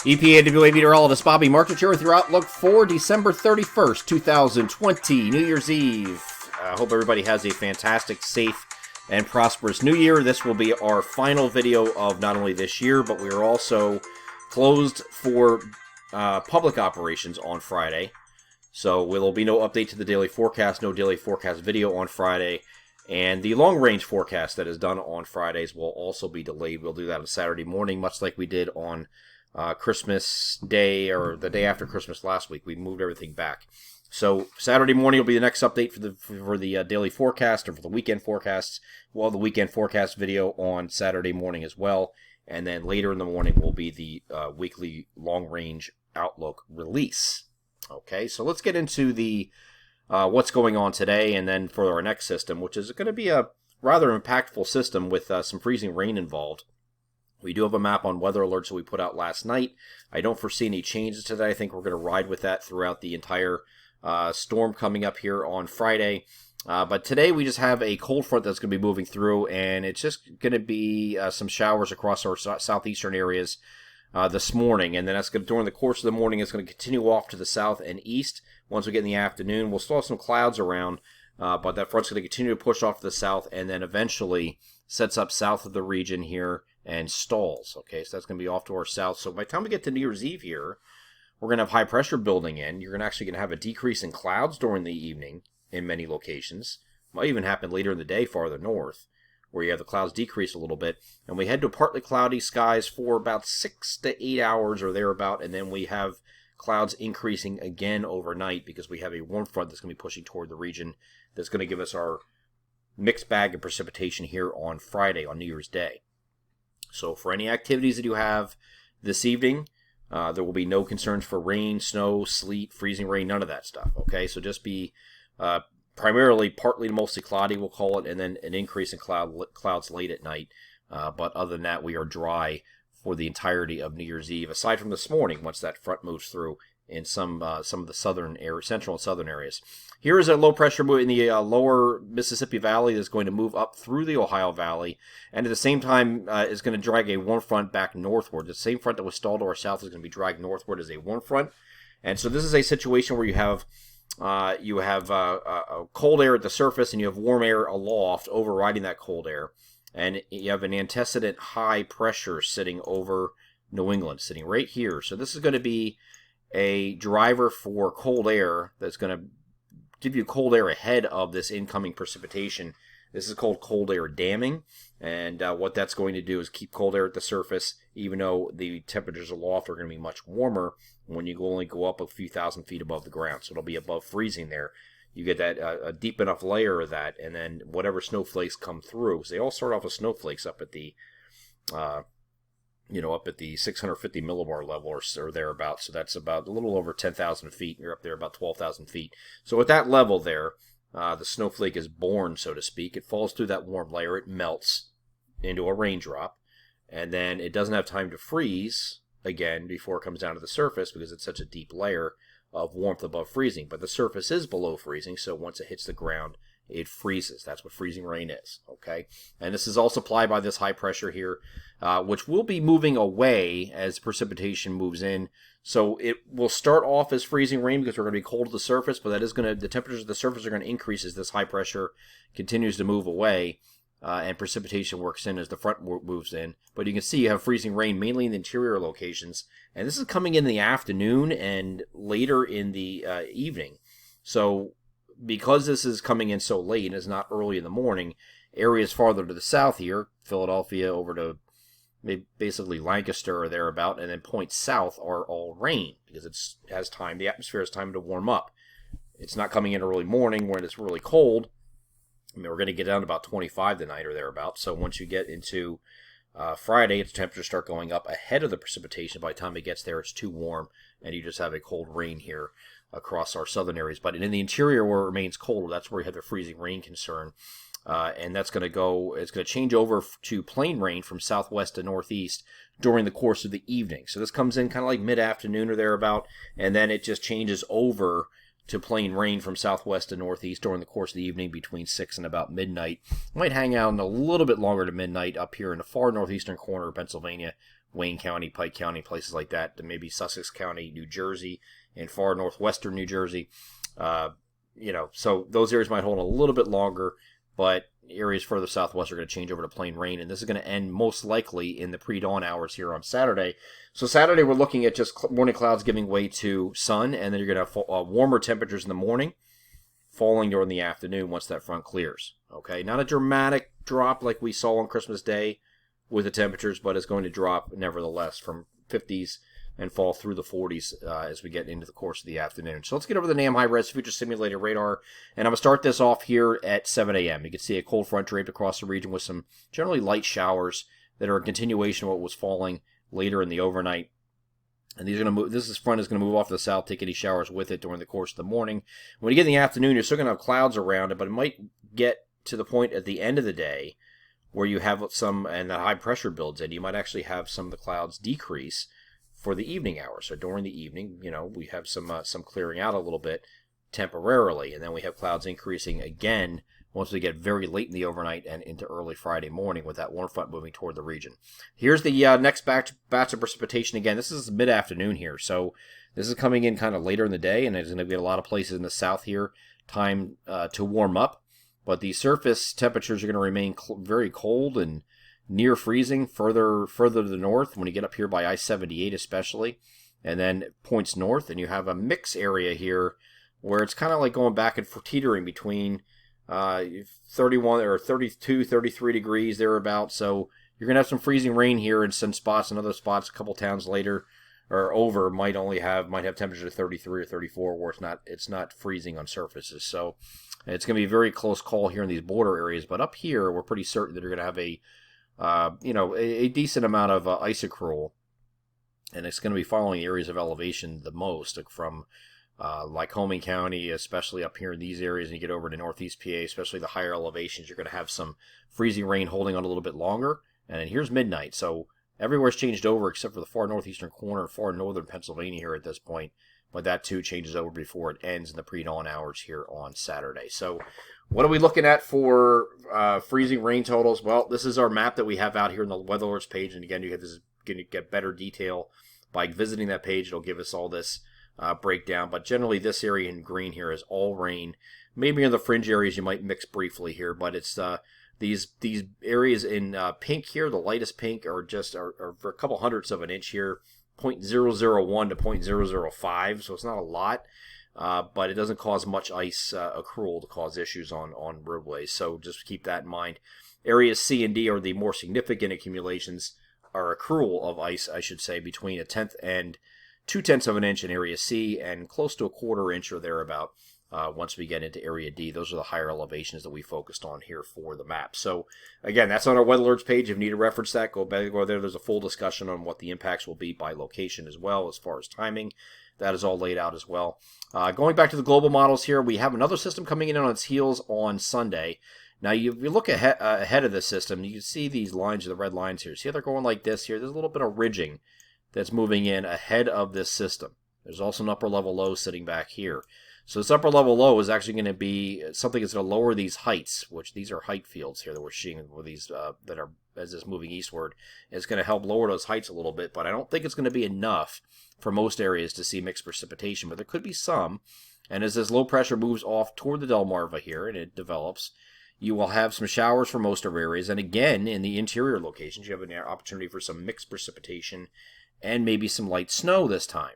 EPAWA meteorologist Bobby Martin here with your outlook for December 31st, 2020, New Year's Eve. I hope everybody has a fantastic, safe, and prosperous New Year. This will be our final video of not only this year, but we are also closed for public operations on Friday. So there will be no update to the daily forecast, no daily forecast video on Friday. And the long-range forecast that is done on Fridays will also be delayed. We'll do that on Saturday morning, much like we did on Christmas Day or the day after Christmas last week. We moved everything back. So Saturday morning will be the next update for the daily forecast or for the weekend forecasts. We'll have the weekend forecast video on Saturday morning as well. And then later in the morning will be the weekly long-range outlook release. Okay, so let's get into the what's going on today and then for our next system, which is going to be a rather impactful system with some freezing rain involved. We do have a map on weather alerts that we put out last night. I don't foresee any changes to that. I think we're going to ride with that throughout the entire storm coming up here on Friday. But today we just have a cold front that's going to be moving through, and it's just going to be some showers across our southeastern areas this morning. And then that's going to, during the course of the morning, it's going to continue off to the south and east. Once we get in the afternoon, we'll still have some clouds around, but that front's going to continue to push off to the south and then eventually sets up south of the region here and stalls. Okay, so that's going to be off to our south. So by the time we get to New Year's Eve here, we're going to have high pressure building in. You're actually going to have a decrease in clouds during the evening in many locations. Might even happen later in the day farther north, where you have the clouds decrease a little bit. And we head to partly cloudy skies for about 6 to 8 hours or thereabout, and then we have clouds increasing again overnight because we have a warm front that's going to be pushing toward the region that's going to give us our mixed bag of precipitation here on Friday, on New Year's Day. So for any activities that you have this evening, there will be no concerns for rain, snow, sleet, freezing rain, none of that stuff. Okay, so just be primarily partly to mostly cloudy, we'll call it, and then an increase in clouds late at night. But other than that, we are dry for the entirety of New Year's Eve, aside from this morning, once that front moves through in some of the southern areas, central and southern areas. Here is a low pressure move in the lower Mississippi Valley that's going to move up through the Ohio Valley, and at the same time is going to drag a warm front back northward. The same front that was stalled to our south is going to be dragged northward as a warm front, and so this is a situation where you have a cold air at the surface and you have warm air aloft overriding that cold air, and you have an antecedent high pressure sitting over New England, sitting right here. So this is going to be a driver for cold air that's going to give you cold air ahead of this incoming precipitation. This is called cold air damming, and what that's going to do is keep cold air at the surface, even though the temperatures aloft are going to be much warmer when you only go up a few thousand feet above the ground. So it'll be above freezing there. You get that a deep enough layer of that, and then whatever snowflakes come through. So they all start off with snowflakes up at the up at the 650 millibar level or thereabouts. So that's about a little over 10,000 feet. You're up there about 12,000 feet. So at that level there, the snowflake is born, so to speak. It falls through that warm layer. It melts into a raindrop. And then it doesn't have time to freeze again before it comes down to the surface because it's such a deep layer of warmth above freezing. But the surface is below freezing, so once it hits the ground, it freezes. That's what freezing rain is, okay? And this is all supplied by this high pressure here, which will be moving away as precipitation moves in. So it will start off as freezing rain because we're going to be cold at the surface, but the temperatures of the surface are going to increase as this high pressure continues to move away, and precipitation works in as the front moves in. But you can see you have freezing rain mainly in the interior locations, and this is coming in the afternoon and later in the evening. So because this is coming in so late and it's not early in the morning, areas farther to the south here, Philadelphia over to basically Lancaster or thereabout, and then points south are all rain because the atmosphere has time to warm up. It's not coming in early morning when it's really cold. I mean, we're going to get down to about 25 tonight or thereabout. So once you get into Friday, its temperatures start going up ahead of the precipitation. By the time it gets there, it's too warm, and you just have a cold rain here across our southern areas. But in the interior where it remains cold, that's where you have the freezing rain concern. And it's going to change over to plain rain from southwest to northeast during the course of the evening. So this comes in kind of like mid-afternoon or thereabout, and then it just changes over to plain rain from southwest to northeast during the course of the evening between 6 and about midnight. Might hang out a little bit longer to midnight up here in the far northeastern corner of Pennsylvania, Wayne County, Pike County, places like that, to maybe Sussex County, New Jersey, and far northwestern New Jersey. So those areas might hold a little bit longer, but areas further southwest are going to change over to plain rain, and this is going to end most likely in the pre-dawn hours here on Saturday. So Saturday we're looking at just morning clouds giving way to sun, and then you're going to have warmer temperatures in the morning, falling during the afternoon once that front clears. Okay, not a dramatic drop like we saw on Christmas Day with the temperatures, but it's going to drop nevertheless from 50s and fall through the 40s as we get into the course of the afternoon. So let's get over the NAM high-res future simulated radar, and I'm going to start this off here at 7 a.m. You can see a cold front draped across the region with some generally light showers that are a continuation of what was falling later in the overnight. And these are going to move. This front is going to move off to the south, take any showers with it during the course of the morning. When you get in the afternoon, you're still going to have clouds around it, but it might get to the point at the end of the day where you have some, and that high pressure builds in. You might actually have some of the clouds decrease for the evening hours. So during the evening, we have some clearing out a little bit temporarily, and then we have clouds increasing again once we get very late in the overnight and into early Friday morning with that warm front moving toward the region. Here's the next batch of precipitation. Again, this is mid-afternoon here, so this is coming in kind of later in the day, and there's going to be a lot of places in the south here time to warm up. But the surface temperatures are going to remain very cold and near freezing further to the north when you get up here by I-78 especially, and then points north, and you have a mix area here where it's kind of like going back and forth, teetering between 31 or 32, 33 degrees thereabouts. So you're going to have some freezing rain here in some spots, and other spots a couple towns later or over might have temperatures of 33 or 34 where it's not freezing on surfaces. So it's going to be a very close call here in these border areas, but up here we're pretty certain that you're going to have a decent amount of ice accrual, and it's going to be following the areas of elevation the most, from Lycoming County, especially up here in these areas, and you get over to northeast PA, especially the higher elevations, you're going to have some freezing rain holding on a little bit longer. And then here's midnight, so everywhere's changed over except for the far northeastern corner, far northern Pennsylvania here at this point, but that too changes over before it ends in the pre-dawn hours here on Saturday. So what are we looking at for freezing rain totals? Well, this is our map that we have out here in the weather alerts page, and again, this is going to get better detail by visiting that page. It'll give us all this breakdown, but generally this area in green here is all rain. Maybe in the fringe areas you might mix briefly here, but it's these areas in pink here, the lightest pink, are for a couple hundredths of an inch here, 0.001 to 0.005, so it's not a lot, but it doesn't cause much ice accrual to cause issues on roadways, so just keep that in mind. Areas C and D are the more significant accumulations, or accrual of ice, I should say, between 1/10 and 2/10 of an inch in Area C, and close to 1/4 inch or thereabout once we get into Area D. Those are the higher elevations that we focused on here for the map. So, again, that's on our weather alerts page. If you need to reference that, go there. There's a full discussion on what the impacts will be by location as well as far as timing. That is all laid out as well. Going back to the global models here, we have another system coming in on its heels on Sunday. Now, you look ahead of this system, you can see these lines, the red lines here. See how they're going like this here? There's a little bit of ridging that's moving in ahead of this system. There's also an upper level low sitting back here. So this upper level low is actually going to be something that's going to lower these heights, which these are height fields here that we're seeing with these that are, as it's moving eastward. It's going to help lower those heights a little bit, but I don't think it's going to be enough for most areas to see mixed precipitation, but there could be some. And as this low pressure moves off toward the Delmarva here and it develops, you will have some showers for most of our areas. And again, in the interior locations, you have an opportunity for some mixed precipitation and maybe some light snow this time.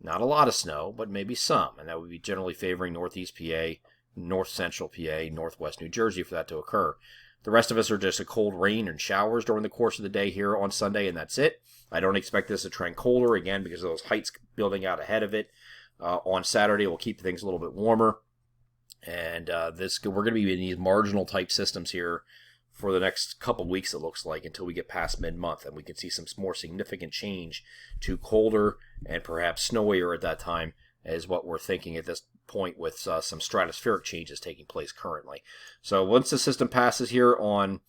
Not a lot of snow, but maybe some. And that would be generally favoring northeast PA, north central PA, northwest New Jersey for that to occur. The rest of us are just a cold rain and showers during the course of the day here on Sunday, and that's it. I don't expect this to trend colder, again, because of those heights building out ahead of it. On Saturday, we'll keep things a little bit warmer. And we're going to be in these marginal type systems here for the next couple weeks, it looks like, until we get past mid-month, and we can see some more significant change to colder and perhaps snowier at that time, is what we're thinking at this point, with some stratospheric changes taking place currently. So once the system passes here on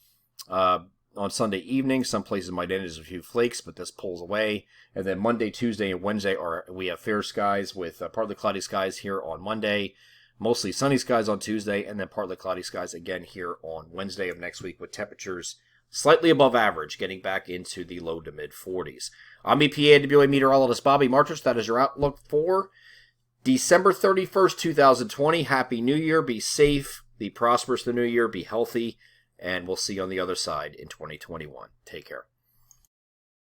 on Sunday evening. Some places might end as a few flakes, but this pulls away. And then Monday, Tuesday, and Wednesday we have fair skies with partly cloudy skies here on Monday, mostly sunny skies on Tuesday, and then partly cloudy skies again here on Wednesday of next week with temperatures slightly above average, getting back into the low to mid 40s. I'm EPA WA meteorologist Bobby Martich. That is your outlook for December 31st, 2020. Happy New Year. Be safe. Be prosperous the new year. Be healthy. And we'll see you on the other side in 2021. Take care.